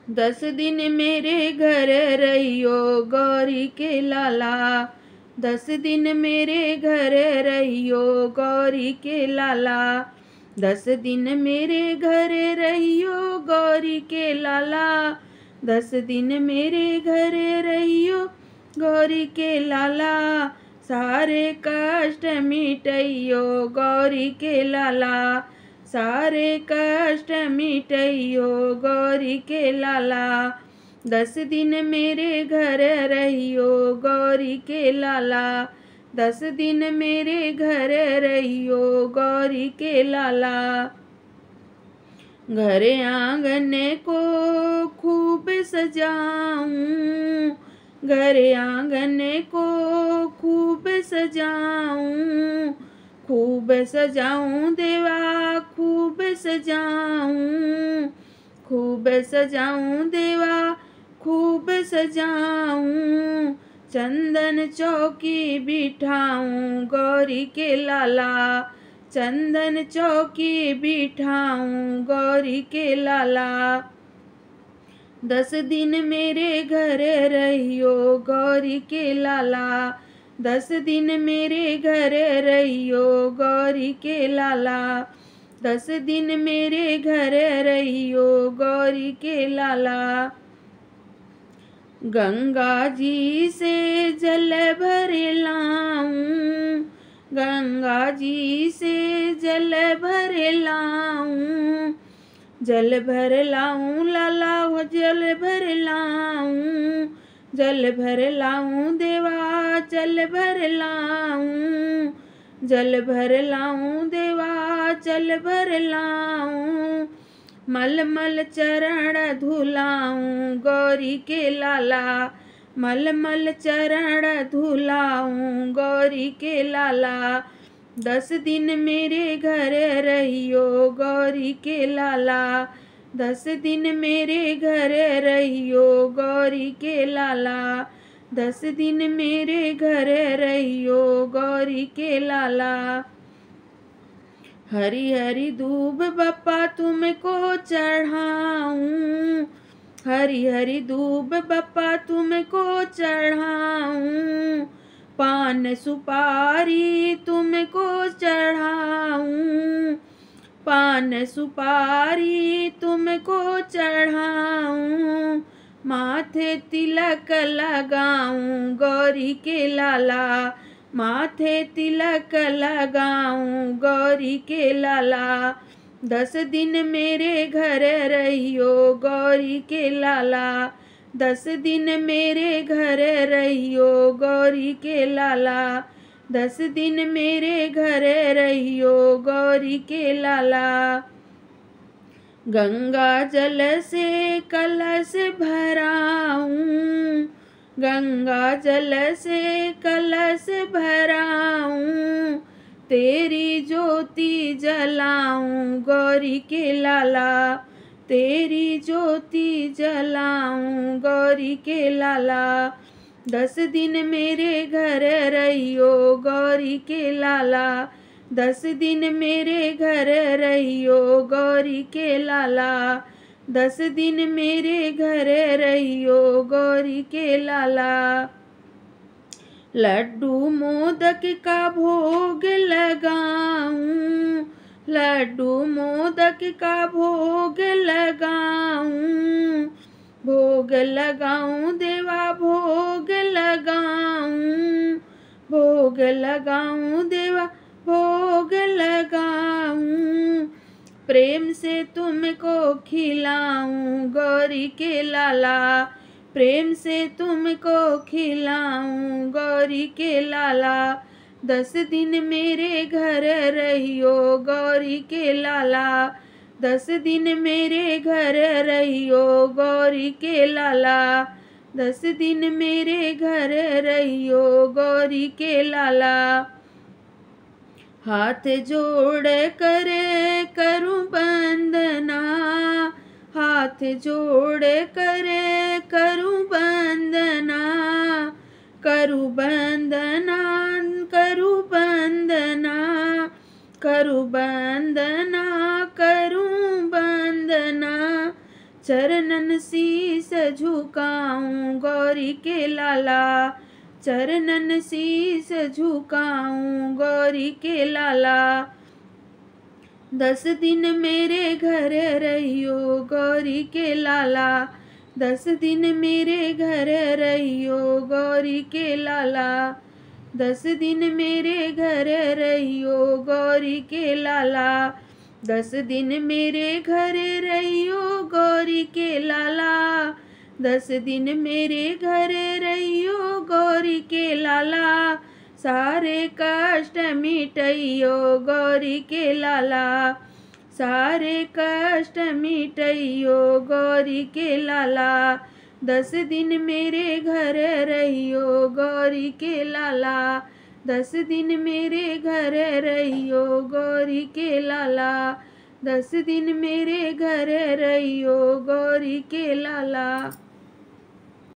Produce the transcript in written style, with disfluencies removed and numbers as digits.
10 दिन मेरे घर रहियो गौरी के लाला। 10 दिन मेरे घर रहियो गौरी के लाला। 10 दिन मेरे घर रहियो गौरी के लाला। 10 दिन मेरे घर रहियो गौरी के लाला। सारे कष्ट मिटइयो गौरी के लाला। सारे कष्ट मिटइयो गौरी के लाला। 10 दिन मेरे घर रहियो गौरी के लाला। 10 दिन मेरे घर रहियो गौरी के लाला। घर आंगन को खूब सजाऊं। घर आंगन को खूब सजाऊं। खूब सजाऊं देवा खूब सजाऊं। खूब सजाऊं देवा खूब सजाऊं। चंदन चौकी बिठाऊं गौरी के लाला। चंदन चौकी बिठाऊं गौरी के लाला। 10 दिन मेरे घर रहियो गौरी के लाला। 10 दिन मेरे घर रहियो गौरी के लाला। 10 दिन मेरे घर रहियो गौरी के लाला। गंगा जी से जल भर लाऊं। गंगा जी से जल भर लाऊं। जल भर लाऊं लाला वो जल भर लाऊं। जल भर लाऊं देवा जल भर लाऊं। जल भर लाऊं देवा जल भर लाऊं। मल मल चरण धुलाऊं गौरी के लाला। मल मल चरण धुलाऊं गौरी के लाला। 10 दिन मेरे घर रहियो गौरी के लाला। 10 दिन मेरे घर रहियो गौरी के लाला। 10 दिन मेरे घर रहियो गौरी के लाला। हरी हरी दूब बप्पा तुमको चढ़ाऊं। हरी हरी दूब बप्पा तुमको चढ़ाऊं। पान सुपारी तुमको चढ़ाऊं। पान सुपारी तुमको चढ़ाऊं। माथे तिलक लगाऊं गौरी के लाला। माथे तिलक लगाऊं गौरी के लाला। 10 दिन मेरे घर रहियो गौरी के लाला। 10 दिन मेरे घर रहियो गौरी के लाला। 10 दिन मेरे घर रहियो गौरी के लाला। गंगा जल से कलश भराऊं। गंगा जल से कलश भराऊं। तेरी ज्योति जलाऊं गौरी के लाला। तेरी ज्योति जलाऊं गौरी के लाला। 10 दिन मेरे घर रहियो गौरी के लाला। 10 दिन मेरे घर रहियो गौरी के लाला। 10 दिन मेरे घर रहियो गौरी के लाला। लड्डू मोदक का भोग लगाऊं। लड्डू मोदक का भोग लगाऊं। भोग लगाऊं देवा भोग लगाऊं। भोग लगाऊं देवा भोग लगाऊं। प्रेम से तुमको खिलाऊं गौरी के लाला। प्रेम से तुमको खिलाऊं गौरी के लाला। 10 दिन मेरे घर रहियो गौरी के लाला। 10 दिन मेरे घर रहियो गौरी के लाला। 10 दिन मेरे घर रहियो गौरी के लाला। हाथ जोड़ कर करूं बंदना। हाथ जोड़ कर करूं बंदना। करूं बंदना करूं बंदना। करूं बंदना करूं बंदना। चरणन शीस झुकाऊं गौरी के लाला, चरणन शीस झुकाऊं गौरी के लाला। 10 दिन मेरे घर रहियो गौरी के लाला, 10 दिन मेरे घर रहियो गौरी के लाला, 10 दिन मेरे घर रहियो गौरी के लाला, 10 दिन मेरे घर रहियो गौरी के लाला, 10 दिन मेरे घर रहियो गौरी के लाला। सारे कष्ट मिटइयो गौरी के लाला, सारे कष्ट मिटइयो गौरी के लाला, 10 दिन मेरे घर रहियो गौरी के लाला, 10 दिन मेरे घर रहियो गौरी के लाला, 10 दिन मेरे घर रहियो गौरी के लाला।